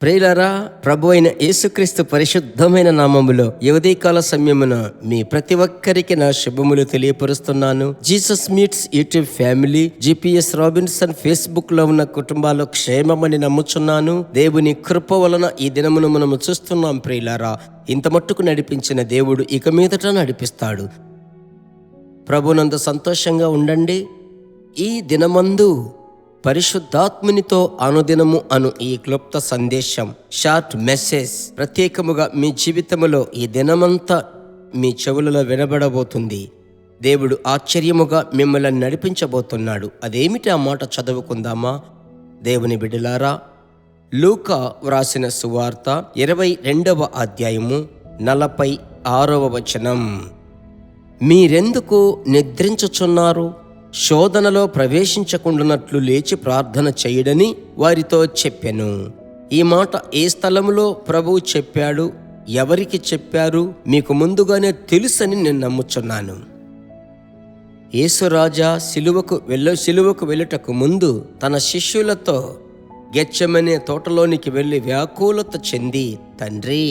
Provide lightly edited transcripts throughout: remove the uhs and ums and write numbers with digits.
ప్రియులారా, ప్రభు అయిన యేసుక్రీస్తు పరిశుద్ధమైన నామములో ఉదయకాల సమయమున మీ ప్రతి ఒక్కరికి నా శుభములు తెలియపరుస్తున్నాను. Jesus meets YouTube family, GPS Robinson Facebook లో ఉన్న కుటుంబాలు క్షేమమని నమ్ముచున్నాను. దేవుని కృప వలన ఈ దినమును మనము చూస్తున్నాం. ప్రియులారా, ఇంత మట్టుకు నడిపించిన దేవుడు ఇక మీదట నడిపిస్తాడు. ప్రభునందు సంతోషంగా ఉండండి. ఈ దినమందు పరిశుద్ధాత్మునితో అనుదినము అను ఈ క్లుప్త సందేశం, షార్ట్ మెసేజ్ ప్రత్యేకముగా మీ జీవితంలో ఈ దినమంతా మీ చెవులలో వినబడబోతుంది. దేవుడు ఆశ్చర్యముగా మిమ్మల్ని నడిపించబోతున్నాడు. అదేమిటి ఆ మాట చదువుకుందామా? దేవుని బిడ్డలారా, లూకా వ్రాసిన సువార్త 22వ అధ్యాయము 46వ వచనం. మీరెందుకు నిద్రించుచున్నారు? శోధనలో ప్రవేశించకుండానట్లు లేచి ప్రార్థన చేయడని వారితో చెప్పెను. ఈ మాట ఏ స్థలములో ప్రభువు చెప్పాడు, ఎవరికి చెప్పారు, మీకు ముందుగానే తెలుసని నేను నమ్ముచున్నాను. యేసురాజా సిలువకు వెళ్ళుటకు ముందు తన శిష్యులతో గెత్సెమనే తోటలోనికి వెళ్ళి వ్యాకులత చెంది, తండ్రి,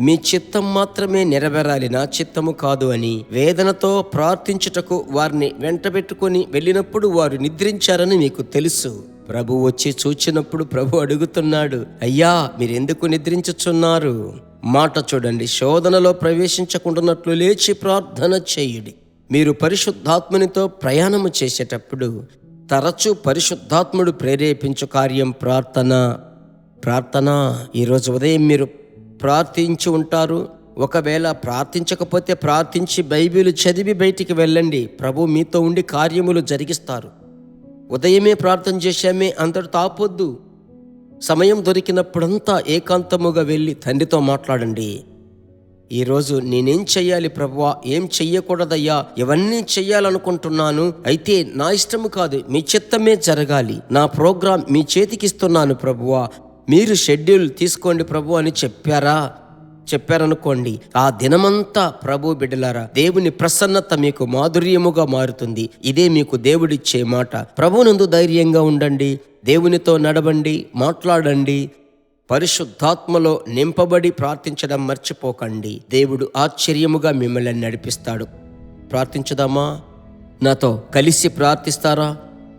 మీ చిత్తం మాత్రమే నెరవేరాలి, నా చిత్తము కాదు అని వేదనతో ప్రార్థించుటకు వారిని వెంటబెట్టుకొని వెళ్ళినప్పుడు వారు నిద్రించారని మీకు తెలుసు. ప్రభు వచ్చి చూచినప్పుడు ప్రభు అడుగుతున్నాడు, అయ్యా, మీరెందుకు నిద్రించుచున్నారు? మాట చూడండి. శోధనలో ప్రవేశించకుండానట్లు లేచి ప్రార్థన చేయుడి. మీరు పరిశుద్ధాత్మునితో ప్రయాణము చేసేటప్పుడు తరచూ పరిశుద్ధాత్ముడు ప్రేరేపించు కార్యం ప్రార్థన. ఈరోజు ఉదయం మీరు ప్రార్థించి ఉంటారు. ఒకవేళ ప్రార్థించకపోతే ప్రార్థించి బైబిల్ చదివి బయటికి వెళ్ళండి. ప్రభు మీతో ఉండి కార్యములు జరిగిస్తారు. ఉదయమే ప్రార్థన చేశామే అంతటితో ఆపొద్దు. సమయం దొరికినప్పుడంతా ఏకాంతముగా వెళ్ళి తండ్రితో మాట్లాడండి. ఈరోజు నేనేం చెయ్యాలి ప్రభువా, ఏం చెయ్యకూడదయ్యా, ఇవన్నీ చెయ్యాలనుకుంటున్నాను, అయితే నా ఇష్టము కాదు, మీ చిత్తమే జరగాలి. నా ప్రోగ్రాం మీ చేతికిస్తున్నాను ప్రభువా, మీరు షెడ్యూల్ తీసుకోండి ప్రభు అని చెప్పారనుకోండి. ఆ దినమంతా ప్రభు బిడ్డలారా, దేవుని ప్రసన్నత మీకు మాధుర్యముగా మారుతుంది. ఇదే మీకు దేవుడిచ్చే మాట. ప్రభునందు ధైర్యంగా ఉండండి, దేవునితో నడవండి, మాట్లాడండి. పరిశుద్ధాత్మలో నింపబడి ప్రార్థించడం మర్చిపోకండి. దేవుడు ఆశ్చర్యముగా మిమ్మల్ని నడిపిస్తాడు. ప్రార్థించుదామా? నాతో కలిసి ప్రార్థిస్తారా?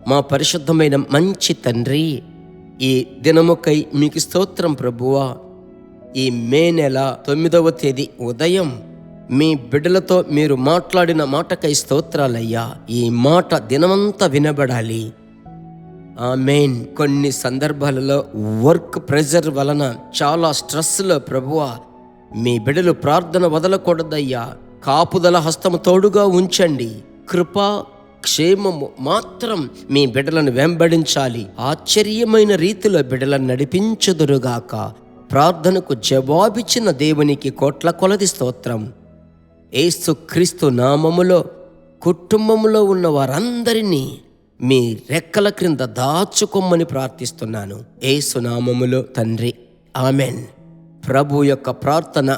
మా పరిశుద్ధమైన మంచి తండ్రి, ఈ దినముకై మీకు స్తోత్రం ప్రభువా. ఈ మే నెల 9వ తేదీ ఉదయం మీ బిడ్డలతో మీరు మాట్లాడిన మాటకై స్తోత్రాలయ్యా. ఈ మాట దినమంతా వినబడాలి. ఆమేన్. కొన్ని సందర్భాలలో వర్క్ ప్రెజర్ వలన చాలా స్ట్రెస్లో ప్రభువా మీ బిడ్డలు ప్రార్థన వదలకూడదయ్యా. కాపుదల హస్తము తోడుగా ఉంచండి. కృపా క్షేమము మాత్రం మీ బిడ్డలను వెంబడించాలి. ఆశ్చర్యమైన రీతిలో బిడ్డలను నడిపించుదురుగాక. ప్రార్థనకు జవాబిచ్చిన దేవునికి కోట్ల కొలది స్తోత్రం. యేసుక్రీస్తు నామములో కుటుంబంలో ఉన్న వారందరినీ మీ రెక్కల క్రింద దాచుకోమని ప్రార్థిస్తున్నాను. యేసు నామములో తండ్రి, ఆమెన్. ప్రభు యొక్క ప్రార్థన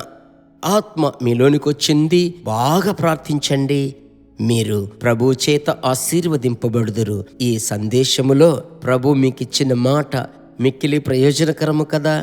ఆత్మ మీలోనికి వచ్చింది. బాగా ప్రార్థించండి. మీరు ప్రభు చేత ఆశీర్వదింపబడుదురు. ఈ సందేశములో ప్రభు మీకు ఇచ్చిన మాట మిక్కిలి ప్రయోజనకరము కదా.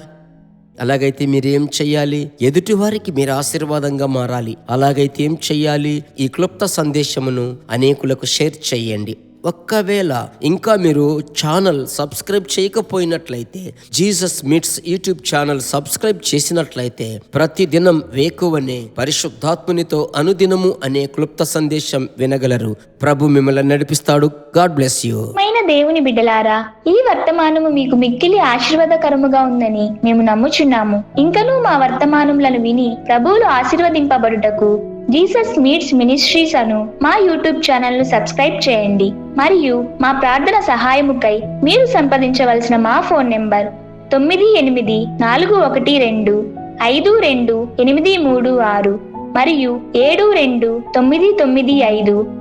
అలాగైతే మీరేం చెయ్యాలి? ఎదుటి వారికి మీరు ఆశీర్వాదంగా మారాలి. అలాగైతే ఏం చెయ్యాలి? ఈ క్లుప్త సందేశమును అనేకులకు షేర్ చేయండి. ఒక్కవేళ ఇంకా మీరు ఛానల్ సబ్స్క్రైబ్ చేయకపోయినట్లయితే, Jesus meets YouTube channel subscribe చేసినట్లయితే ప్రతి దినం వేకువనే పరిశుద్ధాత్మునితో అనుదినము అనే క్లుప్త సందేశం వినగలరు. ప్రభు మిమ్మల్ని నడిపిస్తాడు. God bless you. దేవుని బిడ్డలారా, ఈ వర్తమానము మీకు మిక్కిలి ఆశీర్వాదకరముగా ఉందని మేము నమ్ముచున్నాము. ఇంకనూ మా వర్తమానములను విని ప్రభువులు ఆశీర్వదింపబడుటకు జీసస్ మీట్స్ మినిస్ట్రీస్ అను మా యూట్యూబ్ ఛానల్ ను సబ్స్క్రైబ్ చేయండి. మరియు మా ప్రార్థన సహాయముకై మీరు సంప్రదించవలసిన మా ఫోన్ నెంబర్ 9842525836 మరియు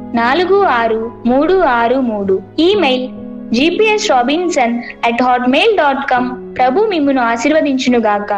7299546363. Email gpsrobinson@hotmail.com. ప్రభు మిమ్మును ఆశీర్వదించునుగాక.